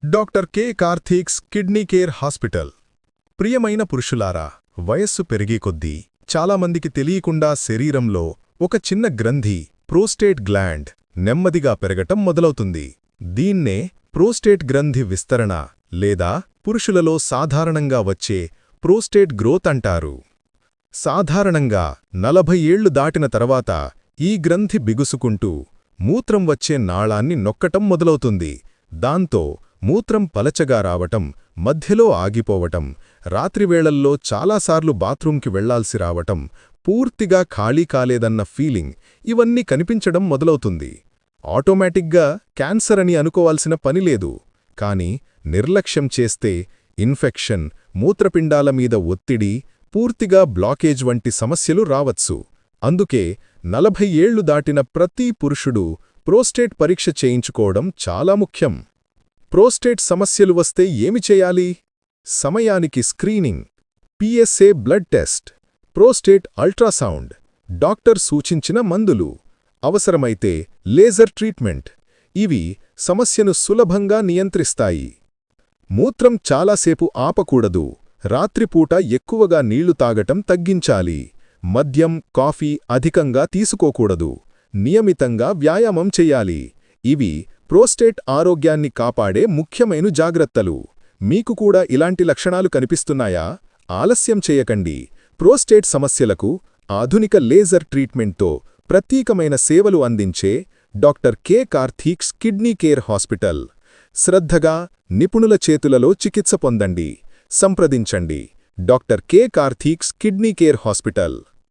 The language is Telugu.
Doctor K కార్తీక్స్ kidney care hospital. ప్రియమైన పురుషులారా, వయస్సు పెరిగే కొద్దీ చాలామందికి తెలియకుండా శరీరంలో ఒక చిన్న గ్రంథి, ప్రోస్టేట్ గ్లాండ్, నెమ్మదిగా పెరగటం మొదలవుతుంది. దీన్నే ప్రోస్టేట్ గ్రంథి విస్తరణ లేదా పురుషులలో సాధారణంగా వచ్చే ప్రోస్టేట్ గ్రోత్ అంటారు. సాధారణంగా 40 ఏళ్లు దాటిన తర్వాత ఈ గ్రంథి బిగుసుకుంటూ మూత్రం వచ్చే నాళాన్ని నొక్కటం మొదలవుతుంది. దాంతో మూత్రం పలచగా రావటం, మధ్యలో ఆగిపోవటం, రాత్రివేళల్లో చాలాసార్లు బాత్రూంకి వెళ్లాల్సి రావటం, పూర్తిగా ఖాళీ కాలేదన్న ఫీలింగ్ ఇవన్నీ కనిపించడం మొదలవుతుంది. ఆటోమేటిక్గా క్యాన్సర్ అని అనుకోవాల్సిన పనిలేదు. కాని నిర్లక్ష్యం చేస్తే ఇన్ఫెక్షన్, మూత్రపిండాల మీద ఒత్తిడి, పూర్తిగా బ్లాకేజ్ వంటి సమస్యలు రావచ్చు. అందుకే 40 ఏళ్లు దాటిన ప్రతి పురుషుడు ప్రోస్టేట్ పరీక్ష చేయించుకోవడం చాలా ముఖ్యం. ప్రోస్టేట్ సమస్యలు వస్తే ఏమి చేయాలి? సమయానికి screening, PSA blood test, prostate ultrasound, doctor సూచించిన మందులు, అవసరమైతే లేజర్ ట్రీట్మెంట్ ఇవి సమస్యను సులభంగా నియంత్రిస్తాయి. మూత్రం చాలాసేపు ఆపకూడదు. రాత్రిపూట ఎక్కువగా నీళ్లు తాగటం తగ్గించాలి. మద్యం, కాఫీ అధికంగా తీసుకోకూడదు. నియమితంగా వ్యాయామం చెయ్యాలి. ఇవి ప్రోస్టేట్ ఆరోగ్యాన్ని కాపాడే ముఖ్యమైన జాగ్రత్తలు. మీకు కూడా ఇలాంటి లక్షణాలు కనిపిస్తున్నాయా? ఆలస్యం చేయకండి. ప్రోస్టేట్ సమస్యలకు ఆధునిక లేజర్ ట్రీట్మెంట్తో ప్రత్యేకమైన సేవలు అందించే doctor K కార్తీక్స్ kidney care hospital. శ్రద్ధగా, నిపుణుల చేతులలో చికిత్స పొందండి. సంప్రదించండి. Doctor K కార్తీక్స్ kidney care hospital.